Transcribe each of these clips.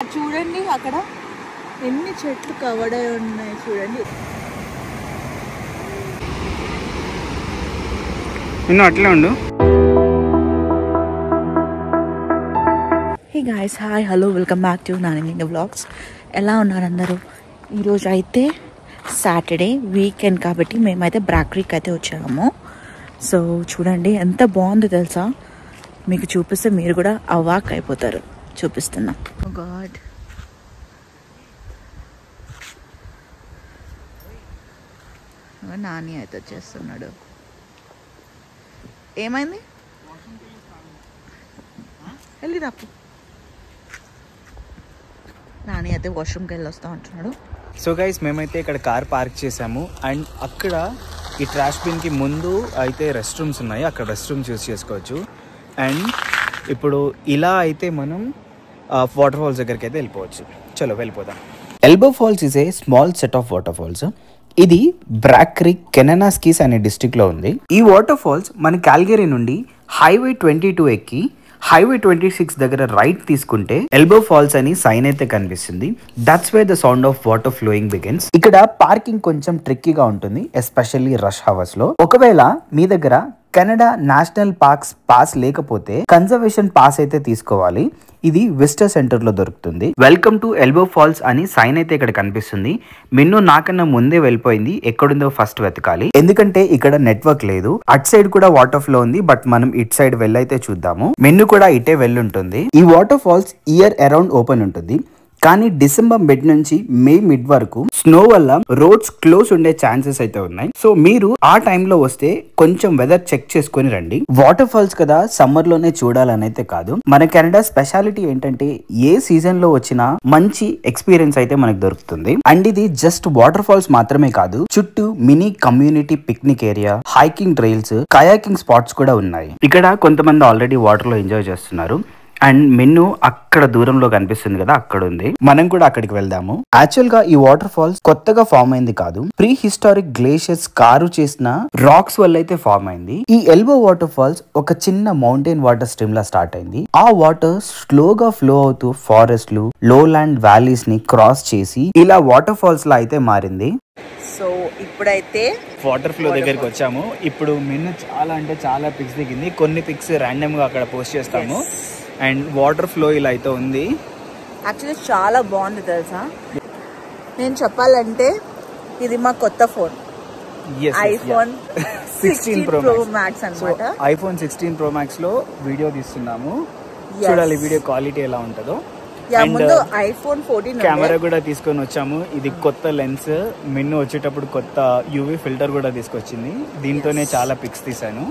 చూడండి అక్కడ ఎన్ని చెట్లు కవర్ అయి ఉన్నాయి చూడండి. నిన్ను అట్లే ఉండు. Hey guys, hi, hello, welcome back to Nani vlogs. ఎలా ఉన్నారు అందరూ? ఈరోజు అయితే సాటర్డే వీకెండ్ కాబట్టి మేమైతే బ్రాక్రీకి అయితే వచ్చాము. సో చూడండి ఎంత బాగుందో తెలుసా, మీకు చూపిస్తే మీరు కూడా అవాక్ అయిపోతారు. చూపిస్తున్నా. ఓ గాడ్, నాని అయితే వచ్చేస్తున్నాడు. ఏమైంది? వెళ్ళి రాపు. నాని అయితే వాష్రూమ్కి వెళ్ళి వస్తా అంటున్నాడు. సో గైస్, మేమైతే ఇక్కడ కార్ పార్క్ చేసాము అండ్ అక్కడ ఈ ట్రాష్ బిన్కి ముందు అయితే రెస్ట్ రూమ్స్ ఉన్నాయి. అక్కడ రెస్ట్ రూమ్స్ యూస్ చేసుకోవచ్చు. అండ్ ఇప్పుడు ఇలా అయితే మనం వాటర్ ఫాల్స్ దగ్గరికి అయితే వెళ్ళిపోవచ్చు. చలో వెళ్ళిపోదాం. Elbow falls is a small set of water falls. ఇది బ్రాక్ క్రీక్, కెననాస్కీస్ అనే డిస్ట్రిక్ట్ లో ఉంది. ఈ వాటర్ ఫాల్స్ మన కాల్గరీ నుండి హైవే 22 ఎక్కి హైవే 26 దగ్గర రైట్ తీసుకుంటే ఎల్బో ఫాల్స్ అని సైన్ అయితే కనిపిస్తుంది. That's way the sound of water flowing begins. ఇక్కడ పార్కింగ్ కొంచెం ట్రిక్కీగా ఉంటుంది, ఎస్పెషల్లీ రష్ అవర్స్ లో. ఒకవేళ మీ దగ్గర కెనడా నేషనల్ పార్క్స్ పాస్ లేకపోతే కన్జర్వేషన్ పాస్ అయితే తీసుకోవాలి. ఇది విజిటర్ సెంటర్ లో దొరుకుతుంది. వెల్కమ్ టు ఎల్బో ఫాల్స్ అని సైన్ అయితే ఇక్కడ కనిపిస్తుంది. మిన్ను నాకన్నా ముందే వెళ్ళిపోయింది, ఎక్కడుందో ఫస్ట్ వెతకాలి, ఎందుకంటే ఇక్కడ నెట్వర్క్ లేదు. అట్ సైడ్ కూడా వాటర్ ఫ్లో ఉంది, బట్ మనం ఇట్ సైడ్ వెళ్ళైతే చూద్దాము. మిన్ను కూడా ఇటే వెళ్ళుంటుంది. ఈ water falls year around open ఉంటుంది, కానీ డిసెంబర్ మిడ్ నుంచి మే మిడ్ వరకు స్నో వల్ల రోడ్స్ క్లోజ్ ఉండే ఛాన్సెస్ అయితే ఉన్నాయి. సో మీరు ఆ టైంలో వస్తే కొంచెం వెదర్ చెక్ చేసుకుని రండి. వాటర్ ఫాల్స్ కదా, సమ్మర్ లోనే చూడాలని అయితే కాదు. మన కెనడా స్పెషాలిటీ ఏంటంటే ఏ సీజన్ లో వచ్చినా మంచి ఎక్స్పీరియన్స్ అయితే మనకు దొరుకుతుంది. అండ్ ఇది జస్ట్ వాటర్ ఫాల్స్ మాత్రమే కాదు, చుట్టూ mini community picnic area, hiking trails, kayaking spots కూడా ఉన్నాయి. ఇక్కడ కొంతమంది ఆల్రెడీ వాటర్ లో ఎంజాయ్ చేస్తున్నారు. అండ్ మిన్ను అక్కడ దూరంలో కనిపిస్తుంది కదా, అక్కడ ఉంది. మనం కూడా అక్కడికి వెళ్దాము. యాక్చువల్ గా ఈ వాటర్ ఫాల్స్ కొత్తగా ఫామ్ అయింది కాదు, ప్రీ హిస్టారిక్ గ్లేషియర్స్ కారు చేసిన రాక్స్ వల్ల అయితే ఫామ్ అయింది. ఈ ఎల్బో వాటర్ ఫాల్స్ ఒక చిన్న మౌంటైన్ వాటర్ స్ట్రీమ్ లా స్టార్ట్ అయింది. ఆ వాటర్ స్లోగా ఫ్లో అవుతూ ఫారెస్ట్లు, లో ల్యాండ్ వ్యాలీస్ ని క్రాస్ చేసి ఇలా వాటర్ ఫాల్స్ లా అయితే మారింది. సో ఇప్పుడైతే వాటర్ ఫ్లో దగ్గరికి వచ్చాము. ఇప్పుడు మిన్ను చాలా అంటే చాలా పిక్స్ దిగింది. కొన్ని పిక్స్ ర్యాండమ్ గా అక్కడ పోస్ట్ చేస్తాము. అండ్ వాటర్ ఫ్లో ఇలా అయితే ఉంది. యాక్చువల్లీ చాలా బాగుంది తెలుసా. నేను చెప్పాలంటే ఇది మా కొత్త ఫోన్, ఐఫోన్ 16 Pro Max అన్నమాట. ఐఫోన్ 16 Pro Max లో వీడియో తీస్తున్నాము. చూడాలి వీడియో క్వాలిటీ ఎలా ఉంటుందో. ముందు ఐఫోన్ 14 కెమెరా కూడా తీసుకొని వచ్చాము. ఇది కొత్త లెన్స్. మిన్ను వచ్చేటప్పుడు కొత్త యూవీ ఫిల్టర్ కూడా తీసుకొచ్చింది. దీంతోనే చాలా పిక్స్ తీసాను.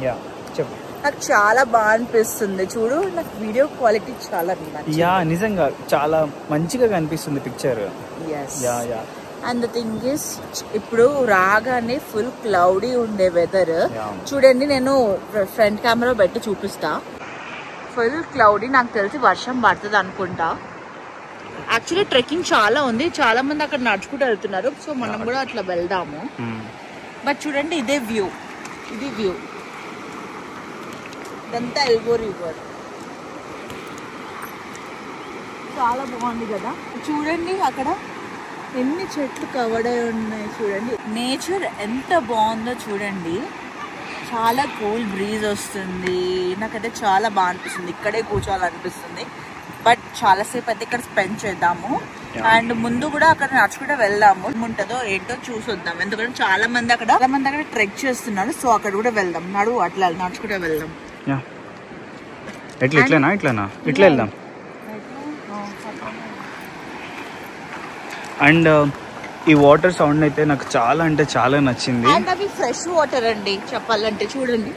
యా చెప్పు. నాకు చాలా బాగా అనిపిస్తుంది. చూడు, నాకు వీడియో క్వాలిటీ చాలా యా నిజంగా చాలా మంచిగా కనిపిస్తుంది picture. Yeah yeah. And the thing is, ఇప్పుడు రాగానే ఫుల్ క్లౌడీ ఉండే వెదర్. చూడండి, నేను ఫ్రంట్ కెమెరా పెట్టి చూపిస్తా. ఫుల్ క్లౌడీ, నాకు తెలిసి వర్షం పడుతుంది అనుకుంటా. యాక్చువల్లీ ట్రెక్కింగ్ చాలా ఉంది, చాలా మంది అక్కడ నడుచుకుంటూ వెళ్తున్నారు. సో మనం కూడా అట్లా వెళ్దాము. బట్ చూడండి, ఇదే వ్యూ, ఇది వ్యూ, ఇదంతా ఎల్బో రివర్. చాలా బాగుంది కదా. చూడండి అక్కడ ఎన్ని చెట్లు కవర్ అయి ఉన్నాయి చూడండి. నేచర్ ఎంత బాగుందో చూడండి. చాలా కూల్ బ్రీజ్ వస్తుంది. నాకైతే చాలా బాగా అనిపిస్తుంది. ఇక్కడే కూర్చోవాలనిపిస్తుంది. బట్ చాలాసేపు అయితే ఇక్కడ స్పెండ్ చేద్దాము. అండ్ ముందు కూడా అక్కడ నడుచుకుంటే వెళ్దాము. ఉంటుందో ఏంటో చూసొద్దాం, ఎందుకంటే చాలా మంది అక్కడ ట్రెక్ చేస్తున్నారు. సో అక్కడ కూడా వెళ్దాం. అట్లా నడుచుకుంటే వెళ్దాం. ఇట్లా వెళ్దాం. అండ్ ఈ వాటర్ సౌండ్ అయితే నాకు చాలా అంటే చాలా నచ్చింది. అండ్ అవి ఫ్రెష్ వాటర్ అండి చెప్పాలంటే. చూడండి,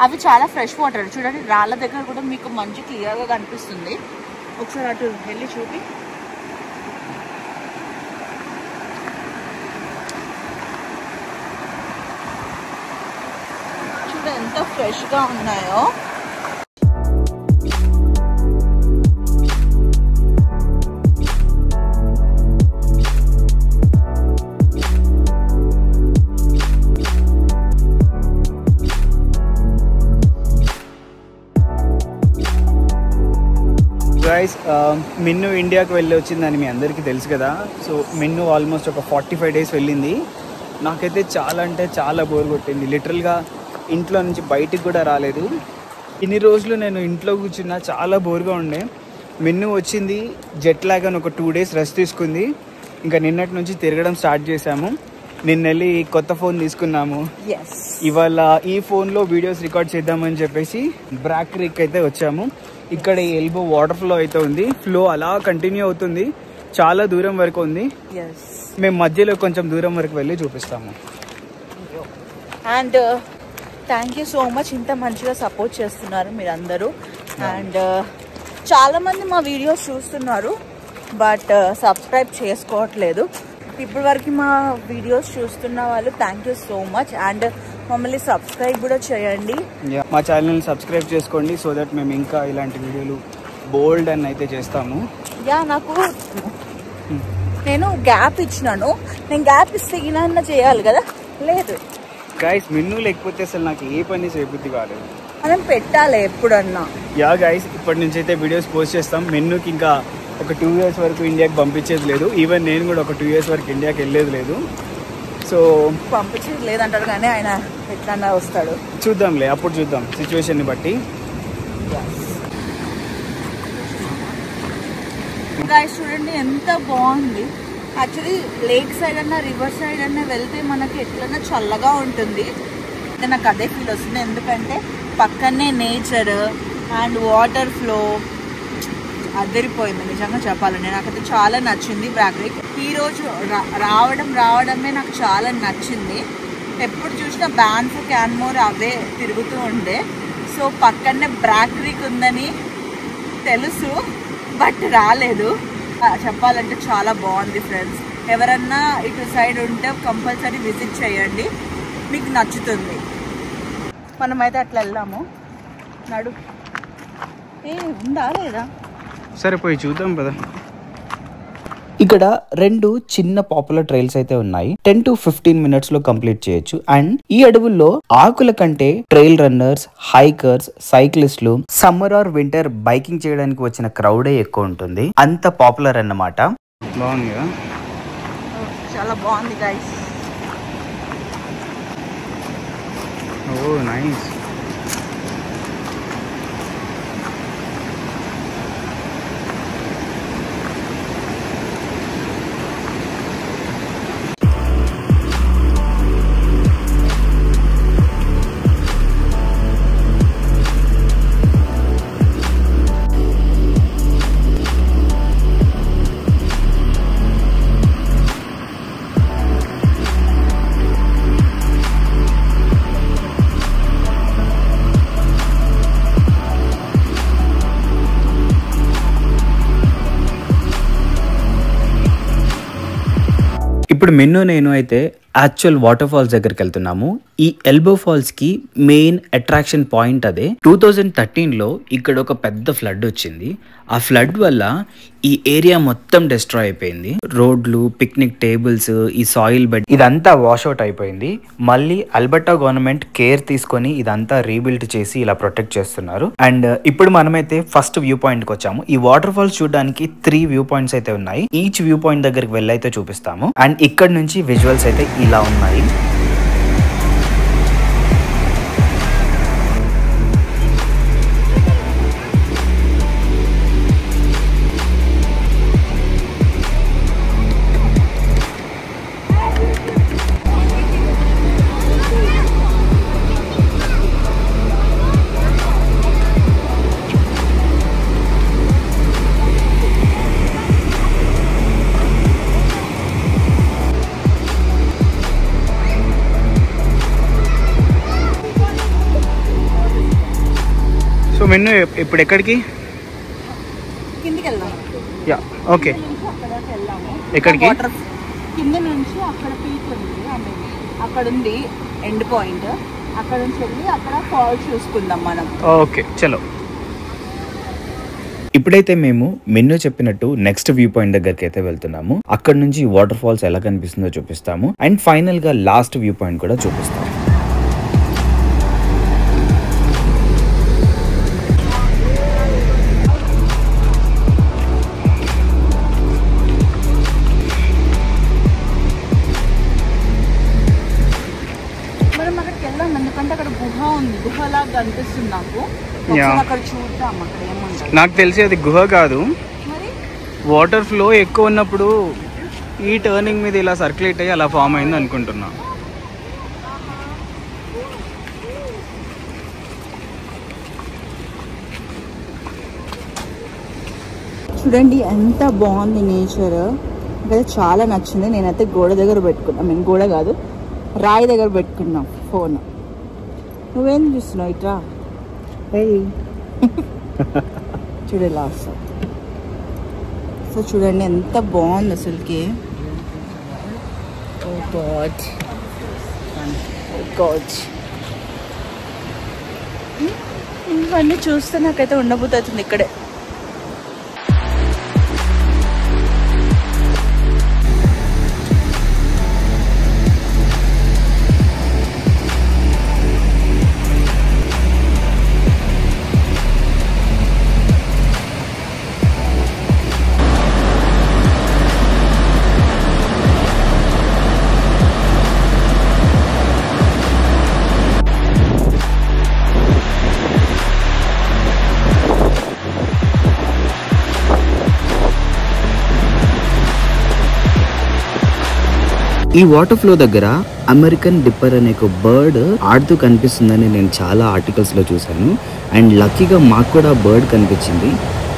అవి చాలా ఫ్రెష్ వాటర్. చూడండి, రాళ్ళ దగ్గర కూడా మీకు మంచి క్లియర్ గా కనిపిస్తుంది. ఒకసారి అటు వెళ్ళి చూపి. చూడ ఎంత ఫ్రెష్ గా ఉన్నాయో. గైస్, మిన్ను ఇండియాకి వెళ్ళి వచ్చిందని మీ అందరికీ తెలుసు కదా. సో మిన్ను ఆల్మోస్ట్ ఒక 45 days వెళ్ళింది. నాకైతే చాలా అంటే చాలా బోర్ కొట్టింది. లిటరల్గా ఇంట్లో నుంచి బయటికి కూడా రాలేదు. ఇన్ని రోజులు నేను ఇంట్లో కూర్చున్నా, చాలా బోర్గా ఉండే. మిన్ను వచ్చింది, జెట్ లాగ్ అని ఒక 2 days రెస్ట్ తీసుకుంది. ఇంకా నిన్నటి నుంచి తిరగడం స్టార్ట్ చేసాము. నిన్న వెళ్ళి కొత్త ఫోన్ తీసుకున్నాము. ఇవాళ ఈ ఫోన్లో వీడియోస్ రికార్డ్ చేద్దామని చెప్పేసి బ్రాక్ క్రీక్ అయితే వచ్చాము. ఇక్కడ ఈ ఎల్బో వాటర్ ఫ్లో అయితే ఉంది. ఫ్లో అలా కంటిన్యూ అవుతుంది, చాలా దూరం వరకు ఉంది. మేము మధ్యలో కొంచెం దూరం వరకు వెళ్ళి చూపిస్తాము. And thank you so much, ఇంత మంచిగా సపోర్ట్ చేస్తున్నారు మీరందరూ. అండ్ చాలామంది మా వీడియోస్ చూస్తున్నారు, బట్ సబ్స్క్రైబ్ చేసుకోవట్లేదు. ఇప్పటి వరకు మా వీడియోస్ చూస్తున్న వాళ్ళు thank you so much. And మమ్మల్ని సబ్స్క్రైబ్ కూడా చేయండి. మా ఛానల్ని సబ్స్క్రైబ్ చేసుకోండి, సో దట్ మేము ఇంకా ఇలాంటి వీడియోలు బోల్డ్ అని అయితే చేస్తాము. నేను గ్యాప్ ఇచ్చినాను, నేను గ్యాప్ ఇస్తే ఈయన చేయాలి కదా, లేదు గైస్. మిన్ను లేకపోతే అసలు నాకు ఏ పని చేయబుద్ధి కాలేదు. మనం పెట్టాలి ఎప్పుడన్నా. గైస్, ఇప్పటి నుంచి అయితే వీడియోస్ పోస్ట్ చేస్తాం. మిన్నుకి ఇంకా ఒక 2 years వరకు ఇండియాకి పంపించేది లేదు. ఈవెన్ నేను కూడా ఒక 2 years వరకు ఇండియాకి వెళ్ళేది లేదు. సో పంపించేది లేదంటాడు, కానీ ఆయన ఎట్లా వస్తాడు చూద్దాంలే, అప్పుడు చూద్దాం సిచ్యువేషన్ని బట్టి. చూడండి ఎంత బాగుంది. యాక్చువల్లీ లేక్ సైడ్ అన్నా రివర్ సైడ్ అన్నా వెళ్తే మనకి ఎట్లన్నా చల్లగా ఉంటుంది. నాకు అదే ఫీల్ వస్తుంది, ఎందుకంటే పక్కనే నేచర్ అండ్ వాటర్ ఫ్లో అదిరిపోయింది. నిజంగా చెప్పాలండి, నాకైతే చాలా నచ్చింది బ్రాక్ క్రీక్. ఈరోజు రావడమే నాకు చాలా నచ్చింది. ఎప్పుడు చూసినా బ్యాన్ఫ్, క్యాన్మోర్ అవే తిరుగుతూ ఉండే. సో పక్కనే బ్రాక్ క్రీక్ ఉందని తెలుసు, బట్ రాలేదు. చెప్పాలంటే చాలా బాగుంది ఫ్రెండ్స్. ఎవరన్నా ఇటు సైడ్ ఉంటే కంపల్సరీ విజిట్ చేయండి, మీకు నచ్చుతుంది. మనమైతే అట్లా వెళ్ళాము. నడు ఉందా లేదా, సరే పోయి చూద్దాం కదా. ఇక్కడ 2 చిన్న పాపులర్ ట్రైల్స్ అయితే ఉన్నాయి. 10 to 15 minutes లో కంప్లీట్ చేయొచ్చు. అండ్ ఈ అడవుల్లో ఆకుల కంటే ట్రైల్ రన్నర్స్, హైకర్స్, సైక్లిస్టులు, సమ్మర్ ఆర్ వింటర్ బైకింగ్ చేయడానికి వచ్చిన క్రౌడే ఎక్కువ ఉంటుంది. అంత పాపులర్ అన్నమాట. బాగుంది కదా, చాలా బాగుంది గైస్. ఓ నైస్. ఇప్పుడు మిన్ను నేను అయితే యాక్చువల్ వాటర్ ఫాల్స్ దగ్గరికి వెళ్తున్నాము. ఈ ఎల్బో ఫాల్స్ కి మెయిన్ అట్రాక్షన్ పాయింట్ అదే. 2013లో ఇక్కడ ఒక పెద్ద ఫ్లడ్ వచ్చింది. ఆ ఫ్లడ్ వల్ల ఈ ఏరియా మొత్తం డిస్ట్రాయ్ అయిపోయింది. రోడ్లు, పిక్నిక్ టేబుల్స్, ఈ సాయిల్ బెడ్ ఇదంతా వాష్అవుట్ అయిపోయింది. మళ్ళీ అల్బర్టా గవర్నమెంట్ కేర్ తీసుకొని ఇదంతా రీబిల్డ్ చేసి ఇలా ప్రొటెక్ట్ చేస్తున్నారు. అండ్ ఇప్పుడు మనమైతే ఫస్ట్ వ్యూ పాయింట్ కి వచ్చాము. ఈ వాటర్ ఫాల్స్ చూడడానికి 3 వ్యూ పాయింట్స్ అయితే ఉన్నాయి. ఈచ్ వ్యూ పాయింట్ దగ్గరికి వెళ్ళైతే చూపిస్తాము. అండ్ ఇక్కడ నుంచి విజువల్స్ అయితే ఇలా ఉన్నాయి. సో మెన్ను ఇప్పుడు ఎక్కడికి? కిందికి వెళ్దాం. Yeah okay. ఎక్కడికి? కింద నుంచి అక్కడ పీక్ ఉంది, అక్కడ ఉంది ఎండ్ పాయింట్. అక్కడ నుంచి వెళ్ళి అక్కడ ఫాల్స్ చూసుకుందాం మనం. ఓకే చలో. ఇప్పుడైతే మేము మెన్ను చెప్పినట్టు నెక్స్ట్ వ్యూ పాయింట్ దగ్గరికి అయితే వెళ్తున్నాము. అక్కడ నుంచి వాటర్ ఫాల్స్ ఎలా కనిపిస్తుందో చూపిస్తాము. అండ్ ఫైనల్ గా లాస్ట్ వ్యూ పాయింట్ కూడా చూపిస్తాము. అక్కడ చూద్దాం, అక్కడ ఏముంటుంది. నాకు తెలిసి అది గుహ కాదు, మరి వాటర్ ఫ్లో ఎక్కువ ఉన్నప్పుడు ఈ టర్నింగ్ మీద ఇలా సర్క్యులేట్ అయ్యి అలా ఫామ్ అయింది అనుకుంటున్నా. చూడండి ఎంత బాగుంది నేచర్. నాకైతే చాలా నచ్చింది. నేనైతే గోడ దగ్గర పెట్టుకున్నా, మేము గోడ కాదు రాయి దగ్గర పెట్టుకున్నాం ఫోన్. నువ్వేం చూస్తున్నావు? ఇట్రా చూడు లాస్ట్. సో చూడండి ఎంత బాగుంది అసలుకి. ఓ గాడ్, ఓ గాడ్. ఇవన్నీ చూస్తే నాకైతే ఉండబుద్ధి అవుతుంది ఇక్కడే. ఈ వాటర్ ఫ్లో దగ్గర అమెరికన్ డిప్పర్ అనే ఒక బర్డ్ ఆడుతూ కనిపిస్తుందని నేను చాలా ఆర్టికల్స్లో చూశాను. అండ్ లక్కీగా మాకు కూడా బర్డ్ కనిపించింది.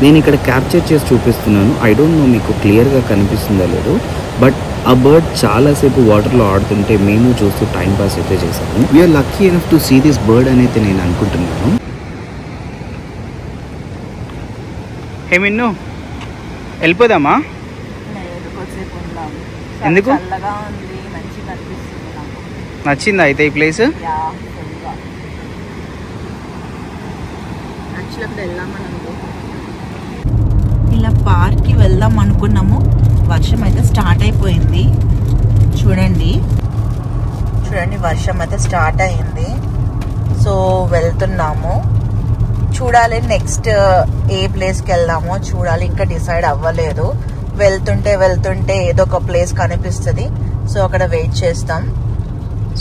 నేను ఇక్కడ క్యాప్చర్ చేసి చూపిస్తున్నాను. ఐ డోంట్ నో మీకు క్లియర్గా కనిపిస్తుందో లేదో, బట్ ఆ బర్డ్ చాలాసేపు వాటర్లో ఆడుతుంటే మేము చూస్తూ టైం పాస్ అయితే చేశాము. We're lucky enough to see this bird అని అయితే నేను అనుకుంటున్నాను. హే మిన్ను, వెళ్ళిపోదామా? ఎందుకు? నచ్చిందా అయితే ఈ ప్లేస్? ఇలా పార్క్కి వెళ్దాం అనుకున్నాము. వర్షం అయితే స్టార్ట్ అయిపోయింది. చూడండి వర్షం అయితే స్టార్ట్ అయింది. సో వెళ్తున్నాము. చూడాలి నెక్స్ట్ ఏ ప్లేస్కి వెళ్దామో చూడాలి. ఇంకా డిసైడ్ అవ్వలేదు. వెళ్తుంటే ఏదో ఒక ప్లేస్ కనిపిస్తుంది. సో అక్కడ వెయిట్ చేస్తాం.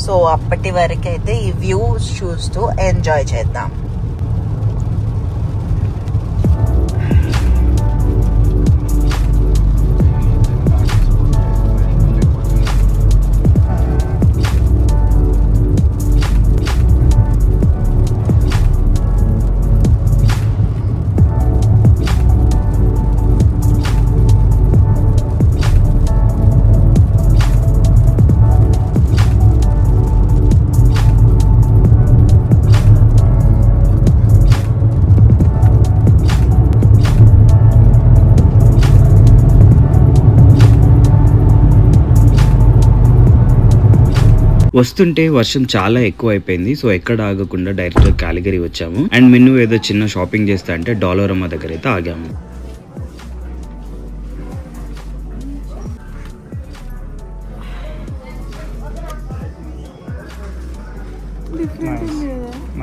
సో అప్పటి వరకు అయితే ఈ వ్యూస్ చూస్తూ ఎంజాయ్ చేద్దాం. వస్తుంటే వర్షం చాలా ఎక్కువ అయిపోయింది. సో ఎక్కడ ఆగకుండా డైరెక్ట్గా క్యాలిగరీ వచ్చాము. అండ్ మిన్ను ఏదో చిన్న షాపింగ్ చేస్తా అంటే డాలరమ్మ దగ్గర అయితే ఆగాము.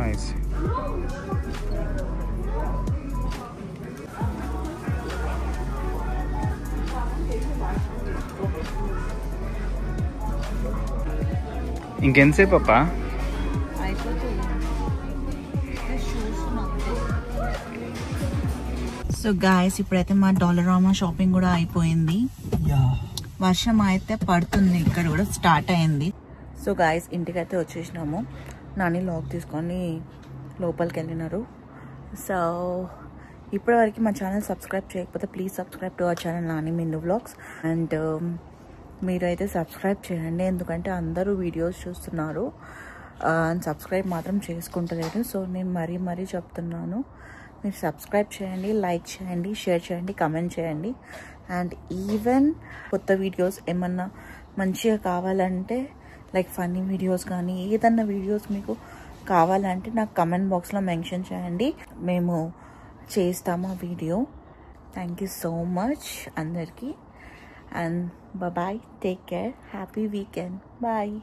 నైస్. ఇంకెంతసేపు అప్ప? సో గాయస్ ఇప్పుడైతే మా డాలరామా షాపింగ్ కూడా అయిపోయింది. వర్షం అయితే పడుతుంది, ఇక్కడ కూడా స్టార్ట్ అయింది. సో గాయస్ ఇంటికైతే వచ్చేసినాము. నాని లాక్ తీసుకొని లోపలికి వెళ్ళినారు. సో ఇప్పటివరకు మా ఛానల్ సబ్స్క్రైబ్ చేయకపోతే please subscribe to our channel Nani Minnu vlogs. And మీరైతే సబ్స్క్రైబ్ చేయండి, ఎందుకంటే అందరూ వీడియోస్ చూస్తున్నారు అండ్ సబ్స్క్రైబ్ మాత్రం చేసుకుంటలేరు. సో నేను మరీ చెప్తున్నాను, మీరు సబ్స్క్రైబ్ చేయండి, లైక్ చేయండి, షేర్ చేయండి, కమెంట్ చేయండి. అండ్ ఈవెన్ కొత్త వీడియోస్ ఏమన్నా మంచిగా కావాలంటే లైక్ ఫన్నీ వీడియోస్ కానీ ఏదన్నా వీడియోస్ మీకు కావాలంటే నాకు కమెంట్ బాక్స్లో మెన్షన్ చేయండి, మేము చేస్తాము ఆ video. Thank you so much అందరికీ. And bye-bye. Take care. Happy weekend. Bye.